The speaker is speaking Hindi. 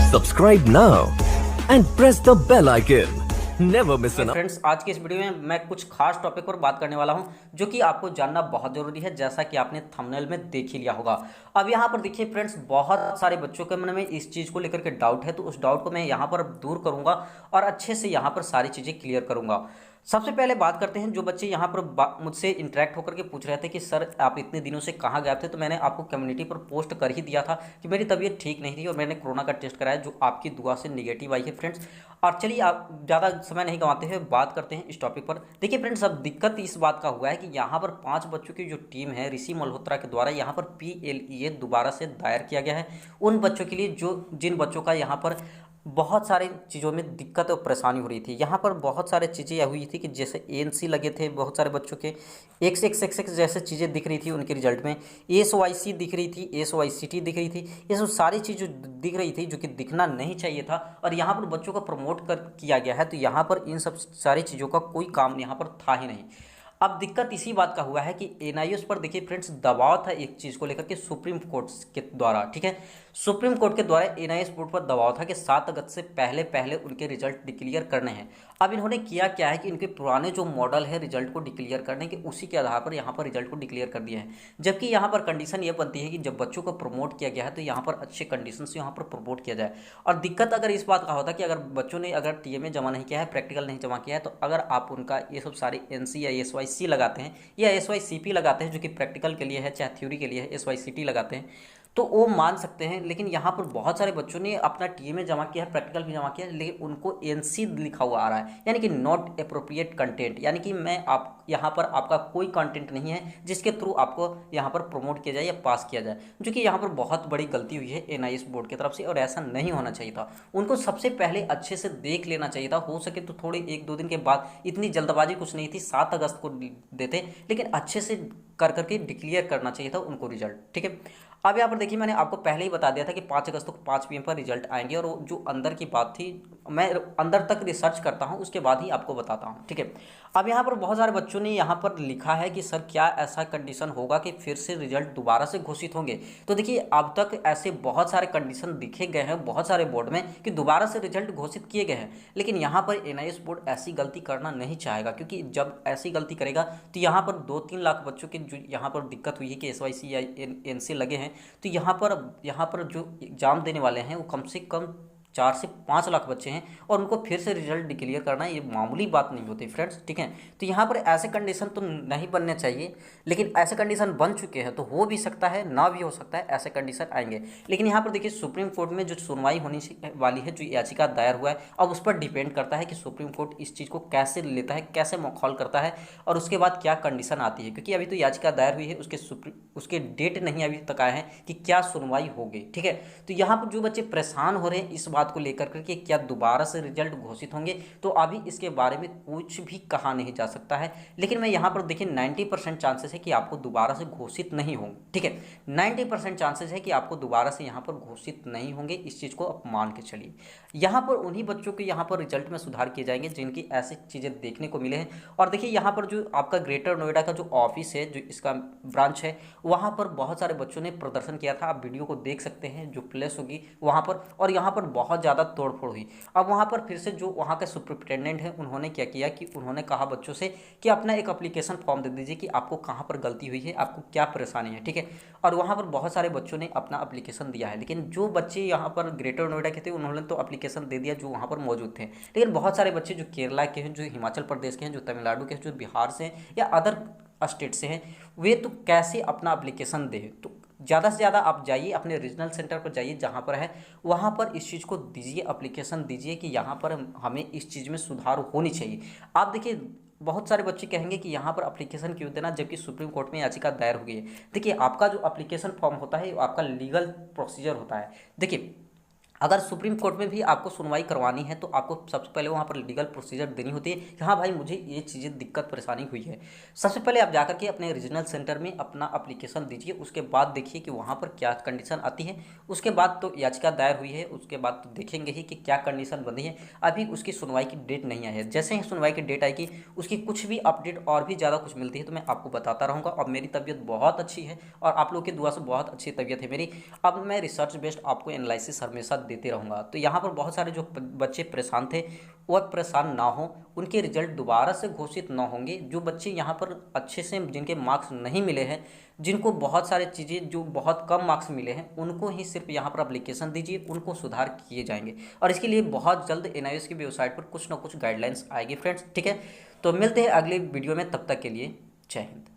Subscribe now and press the bell icon. Never miss an friends, आज की इस वीडियो में मैं कुछ खास टॉपिक पर बात करने वाला हूं जो कि आपको जानना बहुत ज़रूरी है, जैसा कि आपने थंबनेल में देख ही लिया होगा। अब यहां पर देखिए फ्रेंड्स, बहुत सारे बच्चों के मन में इस चीज़ को लेकर के डाउट है, तो उस डाउट को मैं यहां पर दूर करूंगा और अच्छे से यहां पर सारी चीज़ें क्लियर करूंगा। सबसे पहले बात करते हैं, जो बच्चे यहाँ पर मुझसे इंटरेक्ट होकर के पूछ रहे थे कि सर आप इतने दिनों से कहाँ गए थे, तो मैंने आपको कम्युनिटी पर पोस्ट कर ही दिया था कि मेरी तबीयत ठीक नहीं थी और मैंने कोरोना का टेस्ट कराया जो आपकी दुआ से निगेटिव आई है फ्रेंड्स। और चलिए आप ज़्यादा समय नहीं गंवाते हुए बात करते हैं इस टॉपिक पर। देखिए फ्रेंड्स, अब दिक्कत इस बात का हुआ है कि यहाँ पर 5 बच्चों की जो टीम है ऋषि मल्होत्रा के द्वारा यहाँ पर PLEA दोबारा से दायर किया गया है उन बच्चों के लिए जो जिन बच्चों का यहाँ पर बहुत सारी चीज़ों में दिक्कत और परेशानी हो रही थी। यहाँ पर बहुत सारे चीज़ें हुई थी कि जैसे ANC लगे थे बहुत सारे बच्चों के, एक जैसे चीज़ें दिख रही थी उनके रिजल्ट में, SYC दिख रही थी, SYCT दिख रही थी। ये सब सारी चीज़ जो दिख रही थी जो कि दिखना नहीं चाहिए था, और यहाँ पर बच्चों को प्रमोट कर किया गया है, तो यहाँ पर इन सब सारी चीज़ों का कोई काम यहाँ पर था ही नहीं। अब दिक्कत इसी बात का हुआ है कि NIOS पर देखिए फ्रेंड्स दबाव था एक चीज़ को लेकर के सुप्रीम कोर्ट के द्वारा, ठीक है, सुप्रीम कोर्ट के द्वारा NIOS बोर्ड पर दबाव था कि 7 अगस्त से पहले पहले उनके रिजल्ट डिक्लेयर करने हैं। अब इन्होंने किया क्या है कि इनके पुराने जो मॉडल है रिजल्ट को डिक्लेयर करने के, उसी के आधार पर यहाँ पर रिजल्ट को डिक्लेयर कर दिया है। जबकि यहाँ पर कंडीशन ये बनती है कि जब बच्चों को प्रमोट किया गया है तो यहाँ पर अच्छे कंडीशन से यहाँ पर प्रमोट किया जाए। और दिक्कत अगर इस बात का होता कि अगर बच्चों ने अगर TMA जमा नहीं किया है, प्रैक्टिकल नहीं जमा किया है, तो अगर आप उनका ये सब सारे NC या SYC लगाते हैं या SYCP लगाते हैं जो कि प्रैक्टिकल के लिए है, चाहे थ्योरी के लिए है, SYCT लगाते हैं, तो वो मान सकते हैं। लेकिन यहाँ पर बहुत सारे बच्चों ने अपना TMA जमा किया है, प्रैक्टिकल भी जमा किया है, लेकिन उनको NC लिखा हुआ आ रहा है, यानी कि नॉट अप्रोप्रिएट कंटेंट, यानी कि मैं आप यहाँ पर आपका कोई कंटेंट नहीं है जिसके थ्रू आपको यहाँ पर प्रमोट किया जाए या पास किया जाए, जो कि यहाँ पर बहुत बड़ी गलती हुई है NIOS बोर्ड की तरफ से, और ऐसा नहीं होना चाहिए था। उनको सबसे पहले अच्छे से देख लेना चाहिए था, हो सके तो थोड़े 1-2 दिन के बाद, इतनी जल्दबाजी कुछ नहीं थी, 7 अगस्त को देते, लेकिन अच्छे से कर करके डिक्लेयर करना चाहिए था उनको रिजल्ट, ठीक है। अब यहाँ पर देखिए, मैंने आपको पहले ही बता दिया था कि 5 अगस्त को 5 PM पर रिजल्ट आएंगे, और जो अंदर की बात थी मैं अंदर तक रिसर्च करता हूँ उसके बाद ही आपको बताता हूँ, ठीक है। अब यहाँ पर बहुत सारे बच्चों ने यहाँ पर लिखा है कि सर क्या ऐसा कंडीशन होगा कि फिर से रिजल्ट दोबारा से घोषित होंगे। तो देखिए, अब तक ऐसे बहुत सारे कंडीशन दिखे गए हैं बहुत सारे बोर्ड में कि दोबारा से रिजल्ट घोषित किए गए हैं, लेकिन यहाँ पर NIOS बोर्ड ऐसी गलती करना नहीं चाहेगा, क्योंकि जब ऐसी गलती करेगा तो यहाँ पर 2-3 लाख बच्चों की जो यहाँ पर दिक्कत हुई है कि SYC या NC लगे हैं, तो यहाँ पर जो एग्ज़ाम देने वाले हैं वो कम से कम 4 से 5 लाख बच्चे हैं, और उनको फिर से रिजल्ट डिक्लेयर करना ये मामूली बात नहीं होती फ्रेंड्स, ठीक है। तो यहाँ पर ऐसे कंडीशन तो नहीं बनने चाहिए, लेकिन ऐसे कंडीशन बन चुके हैं, तो हो भी सकता है ना भी हो सकता है, ऐसे कंडीशन आएंगे। लेकिन यहाँ पर देखिए, सुप्रीम कोर्ट में जो सुनवाई होनी वाली है, जो याचिका दायर हुआ है, अब उस पर डिपेंड करता है कि सुप्रीम कोर्ट इस चीज़ को कैसे लेता है, कैसे मखौल करता है, और उसके बाद क्या कंडीशन आती है, क्योंकि अभी तो याचिका दायर हुई है, उसके डेट नहीं अभी तक आए हैं कि क्या सुनवाई होगी, ठीक है। तो यहाँ पर जो बच्चे परेशान हो रहे हैं इस बात को लेकर के क्या दोबारा से रिजल्ट घोषित होंगे, तो अभी इसके बारे में कुछ भी कहा नहीं जा सकता है। लेकिन मैं यहाँ पर देखिए 90% चांसेस है कि आपको दोबारा से घोषित नहीं होंगे, ठीक है, 90% चांसेस है कि आपको दोबारा से यहाँ पर घोषित नहीं होंगे। इस चीज़ को आप मान के चलिए। यहाँ पर उन्हीं बच्चों के यहाँ पर रिजल्ट में सुधार किए जाएंगे जिनकी ऐसी चीज़ें देखने को मिले हैं। और देखिए, यहाँ पर जो आपका ग्रेटर नोएडा का जो ऑफिस है, जो इसका ब्रांच है, वहाँ पर बहुत सारे बच्चों ने प्रदर्शन किया था, आप वीडियो को देख सकते हैं जो प्लेस होगी वहाँ पर, और यहाँ पर बहुत ज़्यादा तोड़फोड़ हुई। अब वहाँ पर फिर से जो वहाँ के सुपरिटेंडेंट हैं उन्होंने क्या किया कि उन्होंने कहा बच्चों से कि अपना एक एप्लीकेशन फॉर्म दे दीजिए कि आपको कहाँ पर गलती हुई है, आपको क्या परेशानी है, ठीक है। और वहाँ पर बहुत सारे बच्चों ने अपना एप्लीकेशन दिया है, लेकिन जो बच्चे यहाँ पर ग्रेटर नोएडा के थे उन्होंने तो एप्लीकेशन दे दिया जो वहाँ पर मौजूद थे, लेकिन बहुत सारे बच्चे जो केरला के हैं, जो हिमाचल प्रदेश के हैं, जो तमिलनाडु के हैं, जो बिहार से हैं या अदर स्टेट से हैं, वे तो कैसे अपना एप्लीकेशन दें। तो ज़्यादा से ज़्यादा आप जाइए अपने रीजनल सेंटर पर, जाइए जहाँ पर है वहाँ पर इस चीज़ को दीजिए, एप्लीकेशन दीजिए कि यहाँ पर हमें इस चीज़ में सुधार होनी चाहिए। आप देखिए, बहुत सारे बच्चे कहेंगे कि यहाँ पर एप्लीकेशन क्यों देना जबकि सुप्रीम कोर्ट में याचिका दायर हो गई है। देखिए, आपका जो एप्लीकेशन फॉर्म होता है वो आपका लीगल प्रोसीजर होता है। देखिए, अगर सुप्रीम कोर्ट में भी आपको सुनवाई करवानी है तो आपको सबसे पहले वहाँ पर लीगल प्रोसीजर देनी होती है कि हाँ भाई मुझे ये चीज़ें दिक्कत परेशानी हुई है। सबसे पहले आप जाकर के अपने रीजनल सेंटर में अपना एप्लीकेशन दीजिए, उसके बाद देखिए कि वहाँ पर क्या कंडीशन आती है। उसके बाद तो याचिका दायर हुई है, उसके बाद तो देखेंगे ही कि क्या कंडीशन बनी है। अभी उसकी सुनवाई की डेट नहीं आई है, जैसे ही सुनवाई की डेट आएगी उसकी कुछ भी अपडेट और भी ज़्यादा कुछ मिलती है तो मैं आपको बताता रहूँगा। और मेरी तबीयत बहुत अच्छी है और आप लोग की दुआ से बहुत अच्छी तबीयत है मेरी। अब मैं रिसर्च बेस्ड आपको एनालिसिस हमेशा देते रहूँगा। तो यहाँ पर बहुत सारे जो बच्चे परेशान थे वह परेशान ना हो, उनके रिजल्ट दोबारा से घोषित ना होंगे। जो बच्चे यहाँ पर अच्छे से जिनके मार्क्स नहीं मिले हैं, जिनको बहुत सारी चीज़ें जो बहुत कम मार्क्स मिले हैं, उनको ही सिर्फ यहाँ पर एप्लीकेशन दीजिए, उनको सुधार किए जाएंगे। और इसके लिए बहुत जल्द एनआईओएस की वेबसाइट पर कुछ ना कुछ गाइडलाइंस आएगी फ्रेंड्स, ठीक है। तो मिलते हैं अगले वीडियो में, तब तक के लिए जय हिंद।